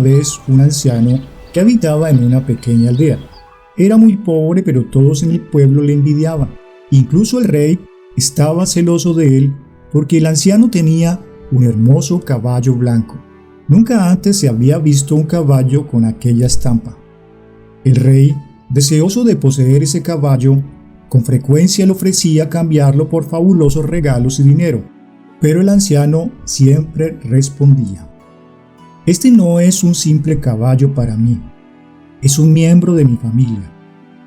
vez un anciano que habitaba en una pequeña aldea. Era muy pobre, pero todos en el pueblo le envidiaban. Incluso el rey estaba celoso de él porque el anciano tenía un hermoso caballo blanco. Nunca antes se había visto un caballo con aquella estampa. El rey, deseoso de poseer ese caballo, con frecuencia le ofrecía cambiarlo por fabulosos regalos y dinero, pero el anciano siempre respondía: «Este no es un simple caballo para mí, es un miembro de mi familia.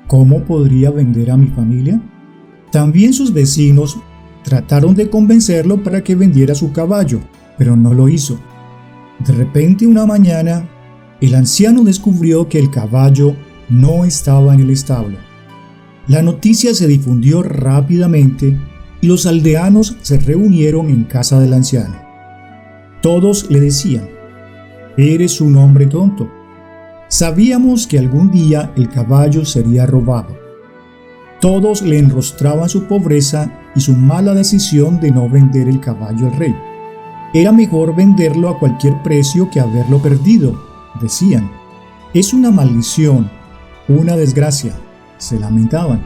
¿Cómo podría vender a mi familia?». También sus vecinos trataron de convencerlo para que vendiera su caballo, pero no lo hizo. De repente, una mañana, el anciano descubrió que el caballo no estaba en el establo. La noticia se difundió rápidamente y los aldeanos se reunieron en casa del anciano. Todos le decían: «Eres un hombre tonto. Sabíamos que algún día el caballo sería robado». Todos le enrostraban su pobreza y su mala decisión de no vender el caballo al rey. «Era mejor venderlo a cualquier precio que haberlo perdido», decían. «Es una maldición, una desgracia», se lamentaban.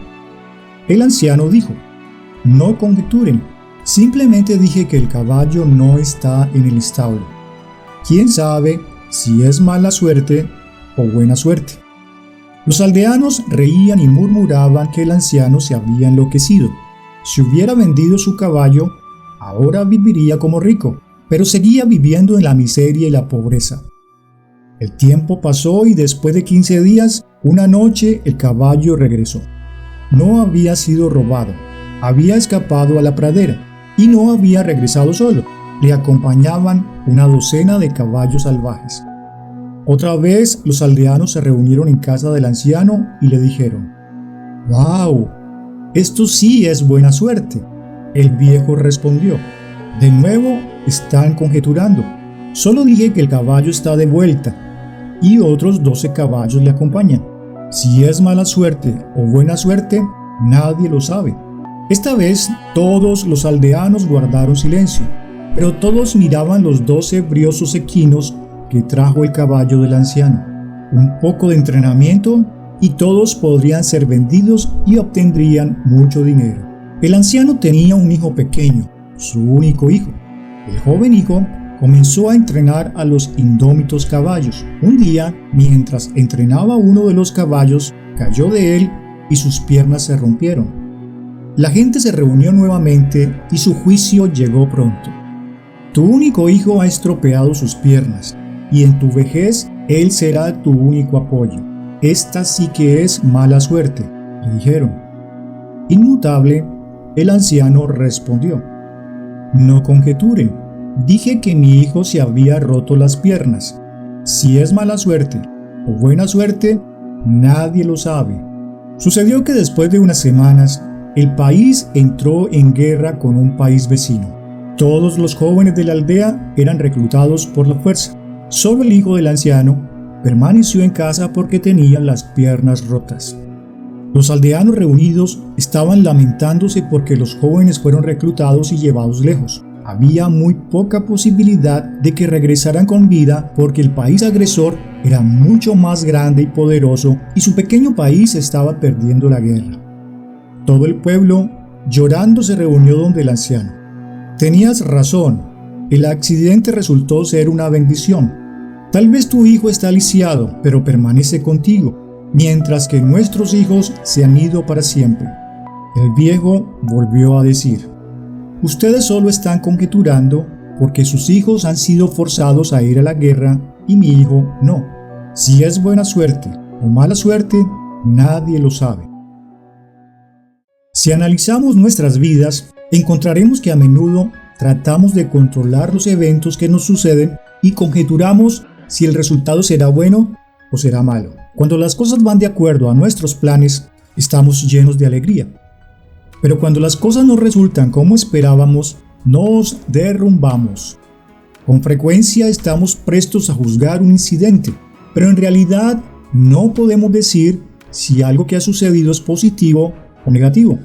El anciano dijo: «No conjeturen, simplemente dije que el caballo no está en el establo. ¿Quién sabe si es mala suerte o buena suerte?». Los aldeanos reían y murmuraban que el anciano se había enloquecido. Si hubiera vendido su caballo, ahora viviría como rico, pero seguía viviendo en la miseria y la pobreza. El tiempo pasó y después de 15 días, una noche el caballo regresó. No había sido robado, había escapado a la pradera y no había regresado solo. Le acompañaban una docena de caballos salvajes. Otra vez los aldeanos se reunieron en casa del anciano y le dijeron: «¡Wow! Esto sí es buena suerte». El viejo respondió: «De nuevo están conjeturando. Solo dije que el caballo está de vuelta y otros 12 caballos le acompañan. Si es mala suerte o buena suerte, nadie lo sabe». Esta vez todos los aldeanos guardaron silencio, pero todos miraban los 12 briosos equinos que trajo el caballo del anciano. Un poco de entrenamiento y todos podrían ser vendidos y obtendrían mucho dinero. El anciano tenía un hijo pequeño, su único hijo. El joven hijo comenzó a entrenar a los indómitos caballos. Un día, mientras entrenaba uno de los caballos, cayó de él y sus piernas se rompieron. La gente se reunió nuevamente y su juicio llegó pronto. «Tu único hijo ha estropeado sus piernas, y en tu vejez él será tu único apoyo. Esta sí que es mala suerte», le dijeron. Inmutable, el anciano respondió: «No conjeturen, dije que mi hijo se había roto las piernas. Si es mala suerte o buena suerte, nadie lo sabe». Sucedió que después de unas semanas, el país entró en guerra con un país vecino. Todos los jóvenes de la aldea eran reclutados por la fuerza. Solo el hijo del anciano permaneció en casa porque tenía las piernas rotas. Los aldeanos reunidos estaban lamentándose porque los jóvenes fueron reclutados y llevados lejos. Había muy poca posibilidad de que regresaran con vida porque el país agresor era mucho más grande y poderoso y su pequeño país estaba perdiendo la guerra. Todo el pueblo, llorando, se reunió donde el anciano. «Tenías razón, el accidente resultó ser una bendición. Tal vez tu hijo está lisiado, pero permanece contigo, mientras que nuestros hijos se han ido para siempre». El viejo volvió a decir: «Ustedes solo están conjeturando porque sus hijos han sido forzados a ir a la guerra y mi hijo no. Si es buena suerte o mala suerte, nadie lo sabe». Si analizamos nuestras vidas, encontraremos que a menudo tratamos de controlar los eventos que nos suceden y conjeturamos si el resultado será bueno o será malo. Cuando las cosas van de acuerdo a nuestros planes, estamos llenos de alegría. Pero cuando las cosas no resultan como esperábamos, nos derrumbamos. Con frecuencia estamos prestos a juzgar un incidente, pero en realidad no podemos decir si algo que ha sucedido es positivo o negativo.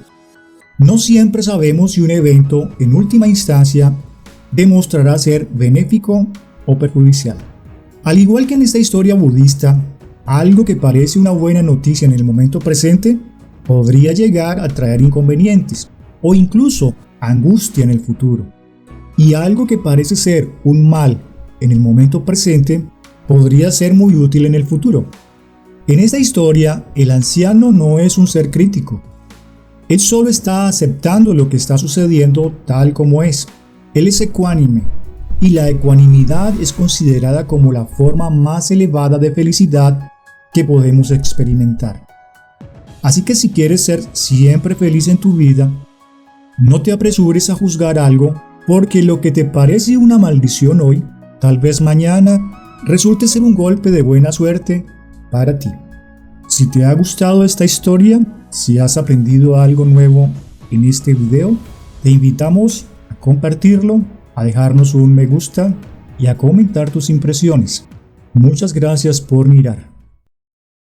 No siempre sabemos si un evento, en última instancia, demostrará ser benéfico o perjudicial. Al igual que en esta historia budista, algo que parece una buena noticia en el momento presente podría llegar a traer inconvenientes o incluso angustia en el futuro. Y algo que parece ser un mal en el momento presente podría ser muy útil en el futuro. En esta historia, el anciano no es un ser crítico. Él solo está aceptando lo que está sucediendo tal como es. Él es ecuánime, y la ecuanimidad es considerada como la forma más elevada de felicidad que podemos experimentar. Así que si quieres ser siempre feliz en tu vida, no te apresures a juzgar algo, porque lo que te parece una maldición hoy, tal vez mañana resulte ser un golpe de buena suerte para ti. Si te ha gustado esta historia, si has aprendido algo nuevo en este video, te invitamos a compartirlo, a dejarnos un me gusta y a comentar tus impresiones. Muchas gracias por mirar.